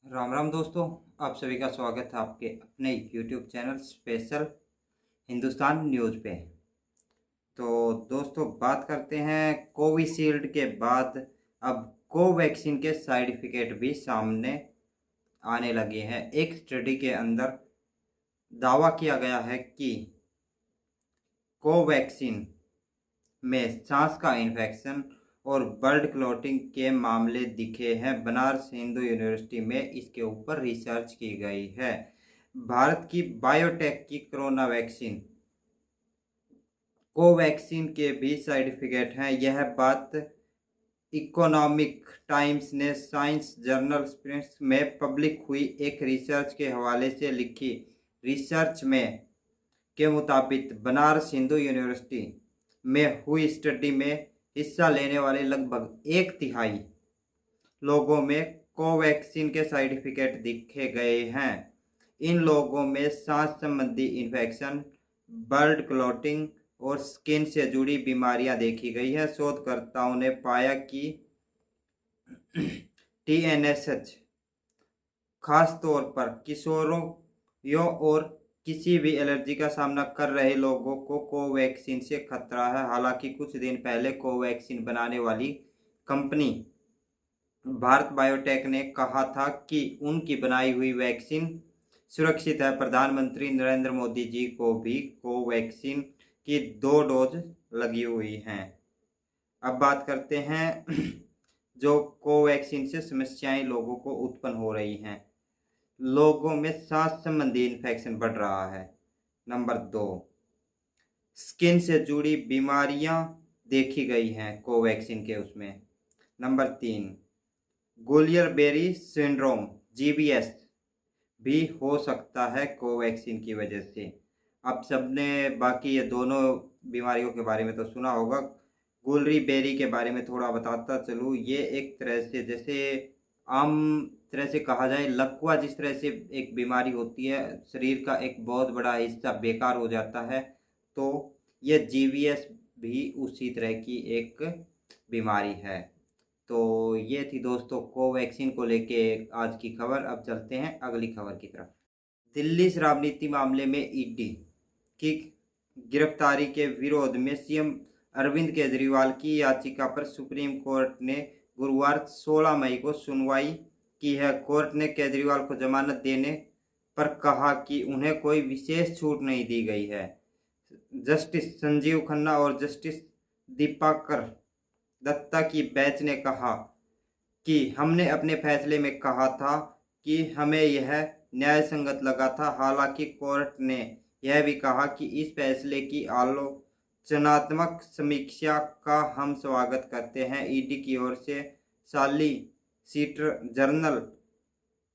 राम राम दोस्तों। आप सभी का स्वागत है आपके अपने YouTube channel special Hindustan news पे। तो दोस्तों बात करते हैं कोविशील्ड के बाद अब कोवैक्सीन के सर्टिफिकेट भी सामने आने लगे हैं। एक स्टडी के अंदर दावा किया गया है कि कोवैक्सीन में सांस का इन्फेक्शन और ब्लड क्लॉटिंग के मामले दिखे हैं। बनारस हिंदू यूनिवर्सिटी में इसके ऊपर रिसर्च की गई है। भारत की बायोटेक की कोरोना वैक्सीन कोवैक्सीन के भी सर्टिफिकेट हैं। यह बात इकोनॉमिक टाइम्स ने साइंस जर्नल स्प्रिंट्स में पब्लिक हुई एक रिसर्च के हवाले से लिखी। रिसर्च में के मुताबिक बनारस हिंदू यूनिवर्सिटी में हुई स्टडी में हिस्सा लेने वाले लगभग एक तिहाई लोगों में कोवैक्सीन के सर्टिफिकेट दिखे गए हैं। इन लोगों में सांस संबंधी इन्फेक्शन, ब्लड क्लॉटिंग और स्किन से जुड़ी बीमारियां देखी गई है। शोधकर्ताओं ने पाया कि टीएनएसएच खास तौर पर किशोरों और किसी भी एलर्जी का सामना कर रहे लोगों को कोवैक्सीन से खतरा है। हालांकि कुछ दिन पहले कोवैक्सीन बनाने वाली कंपनी भारत बायोटेक ने कहा था कि उनकी बनाई हुई वैक्सीन सुरक्षित है। प्रधानमंत्री नरेंद्र मोदी जी को भी कोवैक्सीन की 2 डोज लगी हुई हैं। अब बात करते हैं जो कोवैक्सीन से समस्याएं लोगों को उत्पन्न हो रही हैं। लोगों में सांस संबंधी इन्फेक्शन बढ़ रहा है। नंबर 2, स्किन से जुड़ी बीमारियां देखी गई हैं कोवैक्सीन के उसमें। नंबर 3, गुलियर बेरी सिंड्रोम जीबीएस भी हो सकता है कोवैक्सीन की वजह से। आप सबने बाकी ये दोनों बीमारियों के बारे में तो सुना होगा। गुलरी बेरी के बारे में थोड़ा बताता चलूँ। ये एक तरह से जैसे आम तरह से कहा जाए लकवा जिस तरह से एक बीमारी होती है, शरीर का एक बहुत बड़ा हिस्सा बेकार हो जाता है, तो ये जीवीएस भी उसी तरह की एक बीमारी है। तो ये थी दोस्तों कोवैक्सीन को लेके आज की खबर। अब चलते हैं अगली खबर की तरफ। दिल्ली शराब नीति मामले में ईडी की गिरफ्तारी के विरोध में सीएम अरविंद केजरीवाल की याचिका पर सुप्रीम कोर्ट ने गुरुवार 16 मई को सुनवाई की है। कोर्ट ने केजरीवाल को जमानत देने पर कहा कि उन्हें कोई विशेष छूट नहीं दी गई है। जस्टिस संजीव खन्ना और जस्टिस दीपाकर दत्ता की बेंच ने कहा कि हमने अपने फैसले में कहा था कि हमें यह न्याय संगत लगा था। हालांकि कोर्ट ने यह भी कहा कि इस फैसले की आलोचनात्मक समीक्षा का हम स्वागत करते हैं। ईडी की ओर से solicitor general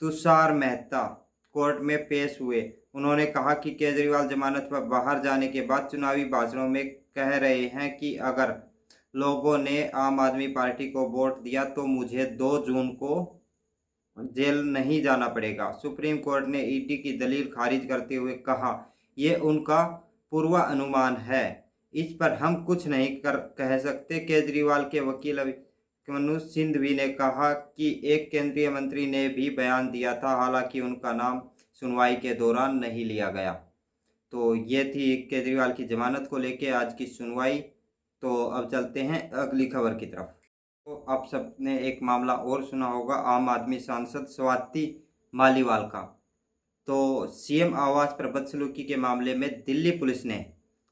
Tushar Mehta court में पेश हुए। उन्होंने कहा कि केजरीवाल जमानत पर बाहर जाने के बाद चुनावी भाषणों में कह रहे हैं कि अगर लोगों ने आम आदमी पार्टी को वोट दिया तो मुझे 2 जून को जेल नहीं जाना पड़ेगा। सुप्रीम कोर्ट ने ईडी की दलील खारिज करते हुए कहा, ये उनका पूर्वानुमान है, इस पर हम कुछ नहीं कह सकते। केजरीवाल के वकील अभिमन्यु सिंघवी ने कहा कि एक केंद्रीय मंत्री ने भी बयान दिया था, हालांकि उनका नाम सुनवाई के दौरान नहीं लिया गया। तो ये थी केजरीवाल की जमानत को लेके आज की सुनवाई। तो अब चलते हैं अगली खबर की तरफ। तो आप सबने एक मामला और सुना होगा आम आदमी सांसद स्वाति मालीवाल का। तो सीएम आवास पर बदसलूकी के मामले में दिल्ली पुलिस ने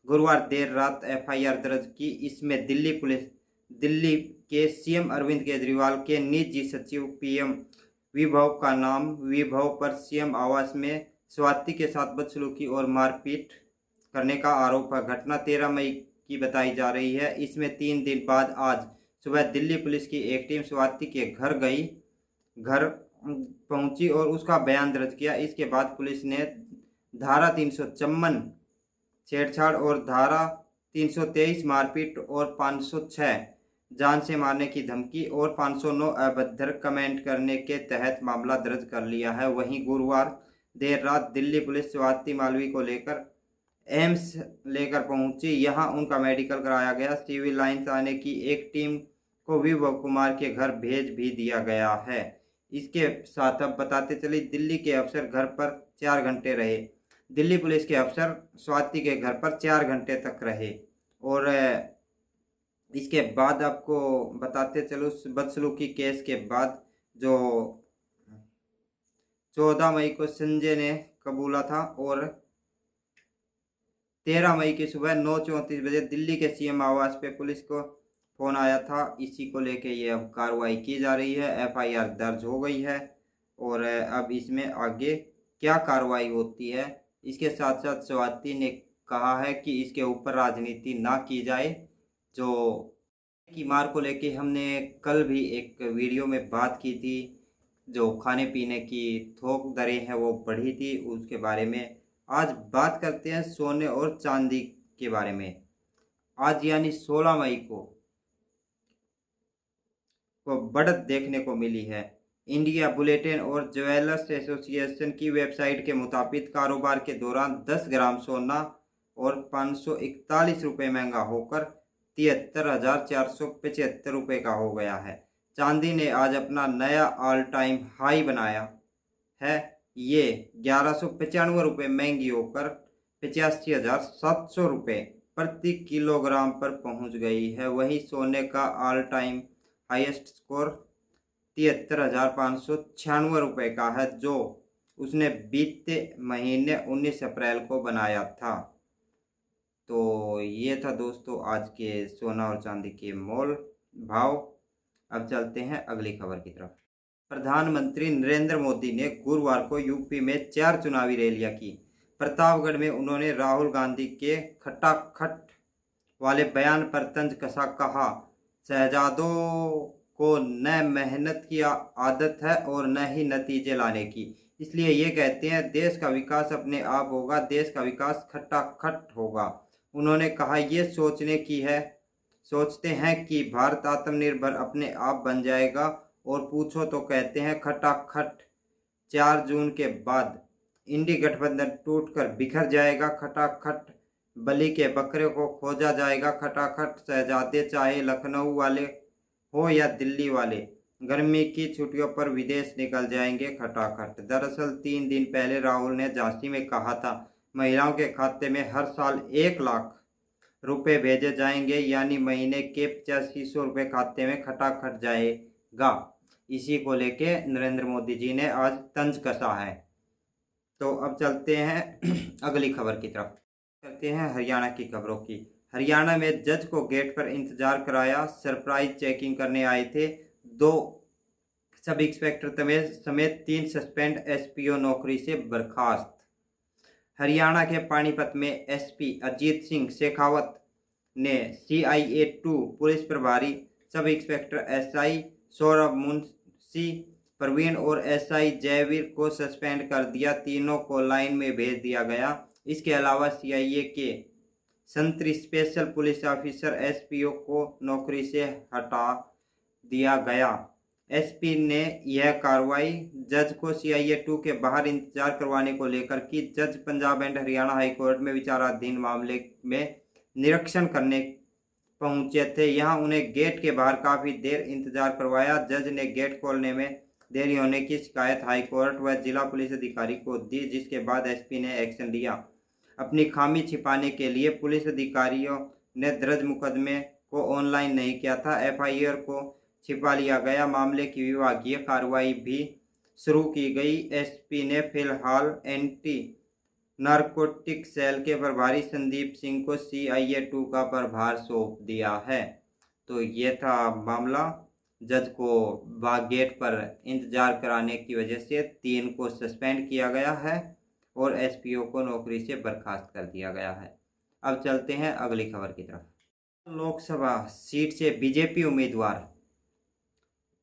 गुरुवार देर रात एफआईआर दर्ज की। इसमें दिल्ली के सीएम अरविंद केजरीवाल के निजी सचिव पीएम विभव का नाम विभव पर सीएम आवास में स्वाति के साथ बदसलूकी और मारपीट करने का आरोप है। घटना 13 मई की बताई जा रही है। इसमें 3 दिन बाद आज सुबह दिल्ली पुलिस की एक टीम स्वाति के घर पहुंची और उसका बयान दर्ज किया। इसके बाद पुलिस ने धारा 354 छेड़छाड़ और धारा 323 मारपीट और 506 जान से मारने की धमकी और 509 अभद्र कमेंट करने के तहत मामला दर्ज कर लिया है। वहीं गुरुवार देर रात दिल्ली पुलिस स्वाति मालवी को लेकर एम्स लेकर पहुंची। यहां उनका मेडिकल कराया गया। सिविल लाइन थाने की एक टीम को विभव कुमार के घर भेज भी दिया गया है। इसके साथ अब बताते चले, दिल्ली के अफसर घर पर 4 घंटे रहे। दिल्ली पुलिस के अफसर स्वाति के घर पर 4 घंटे तक रहे। और इसके बाद आपको बताते चलो, बदसलूकी केस के बाद जो 14 मई को संजय ने कबूला था और 13 मई की सुबह 9:34 बजे दिल्ली के सीएम आवास पे पुलिस को फोन आया था। इसी को लेके ये अब कार्रवाई की जा रही है, एफआईआर दर्ज हो गई है और अब इसमें आगे क्या कार्रवाई होती है। इसके साथ साथ स्वाति ने कहा है कि इसके ऊपर राजनीति ना की जाए। जो की मार को लेके हमने कल भी एक वीडियो में बात की थी, जो खाने पीने की थोक दरें हैं वो बढ़ी थी, उसके बारे में आज बात करते हैं सोने और चांदी के बारे में। आज यानी 16 मई को बढ़त देखने को मिली है। इंडिया बुलेटिन और ज्वेलर्स एसोसिएशन की वेबसाइट के मुताबिक कारोबार के दौरान 10 ग्राम सोना और 541 रुपये महंगा होकर 73,475 रुपये का हो गया है। चांदी ने आज अपना नया ऑल टाइम हाई बनाया है। ये 1195 रुपये महंगी होकर 85,700 रुपये प्रति किलोग्राम पर पहुंच गई है। वहीं सोने का ऑल टाइम हाईएस्ट स्कोर 73,596 रुपये का है, जो उसने बीते महीने 19 अप्रैल को बनाया था। तो ये था दोस्तों आज के सोना और चांदी के मोल भाव। अब चलते हैं अगली खबर की तरफ। प्रधानमंत्री नरेंद्र मोदी ने गुरुवार को यूपी में 4 चुनावी रैलियां की। प्रतापगढ़ में उन्होंने राहुल गांधी के खटाखट वाले बयान पर तंज कसा। कहा, शहजादों को न मेहनत की आदत है और न ही नतीजे लाने की, इसलिए ये कहते हैं देश का विकास अपने आप होगा, देश का विकास खटाखट होगा। उन्होंने कहा, ये सोचते हैं कि भारत आत्मनिर्भर अपने आप बन जाएगा और पूछो तो कहते हैं खटाखट। 4 जून के बाद इंडी गठबंधन टूटकर बिखर जाएगा खटाखट। बलि के बकरे को खोजा जाएगा खटाखट। शहजादे चाहे लखनऊ वाले हो या दिल्ली वाले, गर्मी की छुट्टियों पर विदेश निकल जाएंगे खटाखट। दरअसल 3 दिन पहले राहुल ने झांसी में कहा था, महिलाओं के खाते में हर साल 1 लाख रुपए भेजे जाएंगे, यानी महीने के 8500 रुपये खाते में खटाखट जाएगा। इसी को लेके नरेंद्र मोदी जी ने आज तंज कसा है। तो अब चलते हैं अगली खबर की तरफ। करते हैं हरियाणा की खबरों की। हरियाणा में जज को गेट पर इंतजार कराया, सरप्राइज चेकिंग करने आए थे 2 सब इंस्पेक्टर समेत 3 सस्पेंड, एसपीओ नौकरी से बर्खास्त। हरियाणा के पानीपत में एसपी अजीत सिंह शेखावत ने CIA 2 पुलिस प्रभारी sub inspector SI Saurabh Munshi, Praveen और SI जयवीर को सस्पेंड कर दिया। तीनों को लाइन में भेज दिया गया। इसके अलावा CIA के संतरी स्पेशल पुलिस ऑफिसर SPO को नौकरी से हटा दिया गया। एसपी ने यह कार्रवाई जज को CIA 2 के बाहर इंतजार करवाने को लेकर की। जज पंजाब एंड हरियाणा हाईकोर्ट में विचाराधीन मामले में निरीक्षण करने पहुंचे थे। यहां उन्हें गेट के बाहर काफी देर इंतजार करवाया। जज ने गेट खोलने में देरी होने की शिकायत हाईकोर्ट व जिला पुलिस अधिकारी को दी, जिसके बाद एसपी ने एक्शन लिया। अपनी खामी छिपाने के लिए पुलिस अधिकारियों ने दर्ज मुकदमे को ऑनलाइन नहीं किया था। FIR को छिपा लिया गया। मामले की विभागीय कार्रवाई भी शुरू की गई। एसपी ने फिलहाल एंटी नारकोटिक सेल के प्रभारी संदीप सिंह को CIA 2 का प्रभार सौंप दिया है। तो ये था मामला। जज को गेट पर इंतजार कराने की वजह से 3 को सस्पेंड किया गया है और SPO को नौकरी से बर्खास्त कर दिया गया है। अब चलते हैं अगली खबर की तरफ। लोकसभा सीट से बीजेपी उम्मीदवार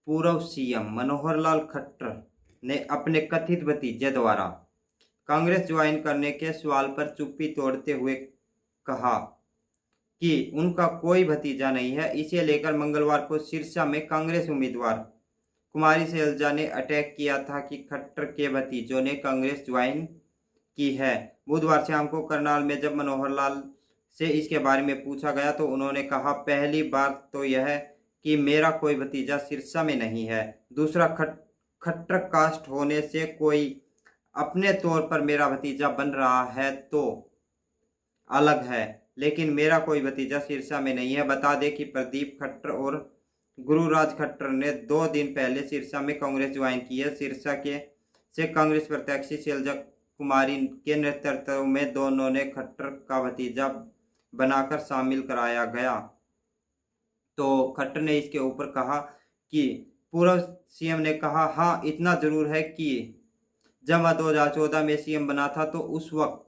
पूर्व CM मनोहर लाल खट्टर ने अपने कथित भतीजे द्वारा कांग्रेस ज्वाइन करने के सवाल पर चुप्पी तोड़ते हुए कहा कि उनका कोई भतीजा नहीं है। इसे लेकर मंगलवार को सिरसा में कांग्रेस उम्मीदवार कुमारी सैलजा ने अटैक किया था कि खट्टर के भतीजों ने कांग्रेस ज्वाइन की है। बुधवार शाम को करनाल में जब मनोहर लाल से इसके बारे में पूछा गया तो उन्होंने कहा, पहली बात तो यह है कि मेरा कोई भतीजा सिरसा में नहीं है। दूसरा, खट्टर कास्ट होने से कोई अपने तौर पर मेरा भतीजा बन रहा है तो अलग है, लेकिन मेरा कोई भतीजा सिरसा में नहीं है। बता दें कि प्रदीप खट्टर और गुरुराज खट्टर ने 2 दिन पहले सिरसा में कांग्रेस ज्वाइन की है। सिरसा के से कांग्रेस प्रत्याशी शैलजा कुमारी के नेतृत्व में दोनों ने खट्टर का भतीजा बनाकर शामिल कराया गया। तो खट्टर ने इसके ऊपर कहा कि पूर्व सीएम ने कहा, हाँ इतना जरूर है कि जब मैं 2014 में सीएम बना था तो उस वक्त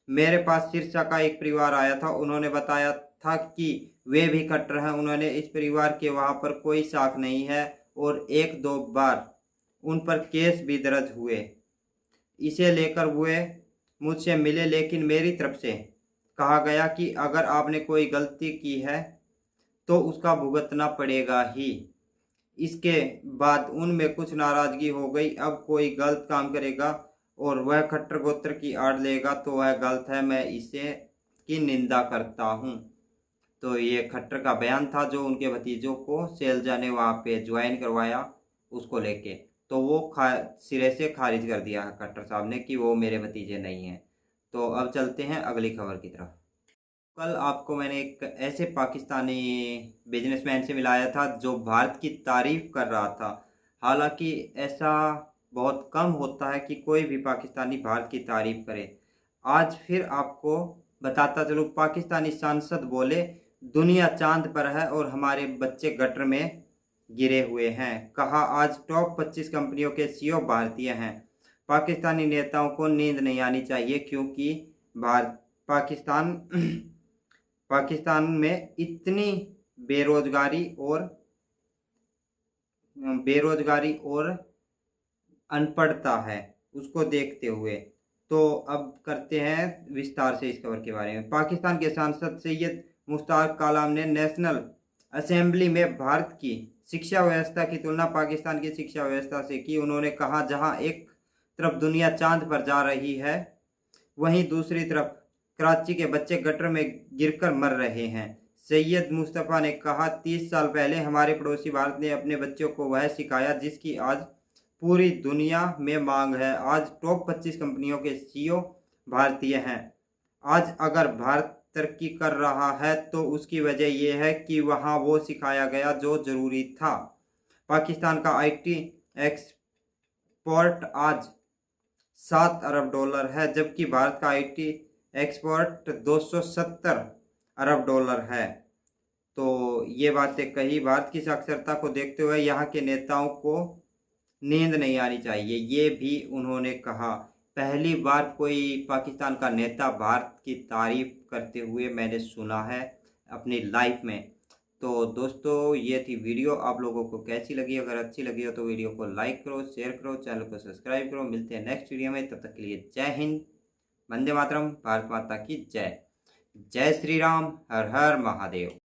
मेरे पास सिरसा का एक परिवार आया था। उन्होंने बताया था कि वे भी खट्टर हैं। उन्होंने इस परिवार के वहाँ पर कोई साख नहीं है और 1-2 बार उन पर केस भी दर्ज हुए। इसे लेकर वे मुझसे मिले, लेकिन मेरी तरफ से कहा गया कि अगर आपने कोई गलती की है तो उसका भुगतना पड़ेगा ही। इसके बाद उनमें कुछ नाराजगी हो गई। अब कोई गलत काम करेगा और वह खट्टर गोत्र की आड़ लेगा तो वह गलत है, मैं इसे की निंदा करता हूँ। तो ये खट्टर का बयान था जो उनके भतीजों को शैलजा ने वहाँ पे ज्वाइन करवाया उसको लेके। तो वो सिरे से खारिज कर दिया है खट्टर साहब ने कि वो मेरे भतीजे नहीं हैं। तो अब चलते हैं अगली खबर की तरफ। कल आपको मैंने एक ऐसे पाकिस्तानी बिजनेसमैन से मिलाया था जो भारत की तारीफ कर रहा था। हालांकि ऐसा बहुत कम होता है कि कोई भी पाकिस्तानी भारत की तारीफ करे। आज फिर आपको बताता चलूँ, पाकिस्तानी सांसद बोले दुनिया चांद पर है और हमारे बच्चे गटर में गिरे हुए हैं। कहा आज टॉप 25 कंपनियों के सीईओ भारतीय हैं। पाकिस्तानी नेताओं को नींद नहीं आनी चाहिए क्योंकि भारत पाकिस्तान में इतनी बेरोजगारी और अनपढ़ता है उसको देखते हुए। तो अब करते हैं विस्तार से इस खबर के बारे में। पाकिस्तान के सांसद सैयद मुश्ताक कलाम ने नेशनल असेंबली में भारत की शिक्षा व्यवस्था की तुलना पाकिस्तान की शिक्षा व्यवस्था से की। उन्होंने कहा जहां एक तरफ दुनिया चांद पर जा रही है वहीं दूसरी तरफ कराची के बच्चे गटर में गिरकर मर रहे हैं। सैयद मुस्तफ़ा ने कहा 30 साल पहले हमारे पड़ोसी भारत ने अपने बच्चों को वह सिखाया जिसकी आज पूरी दुनिया में मांग है। आज टॉप 25 कंपनियों के सीईओ भारतीय हैं। आज अगर भारत तरक्की कर रहा है तो उसकी वजह यह है कि वहाँ वो सिखाया गया जो ज़रूरी था। पाकिस्तान का आईटी एक्सपोर्ट आज $7 अरब है जबकि भारत का आईटी एक्सपोर्ट $270 अरब है। तो ये बातें कही। भारत की साक्षरता को देखते हुए यहाँ के नेताओं को नींद नहीं आनी चाहिए, ये भी उन्होंने कहा। पहली बार कोई पाकिस्तान का नेता भारत की तारीफ करते हुए मैंने सुना है अपनी लाइफ में। तो दोस्तों ये थी वीडियो, आप लोगों को कैसी लगी? अगर अच्छी लगी हो तो वीडियो को लाइक करो, शेयर करो, चैनल को सब्सक्राइब करो। मिलते हैं नेक्स्ट वीडियो में, तब तक के लिए जय हिंद, वंदे मातरम, भारत माता की जय। जय श्री राम, हर हर महादेव।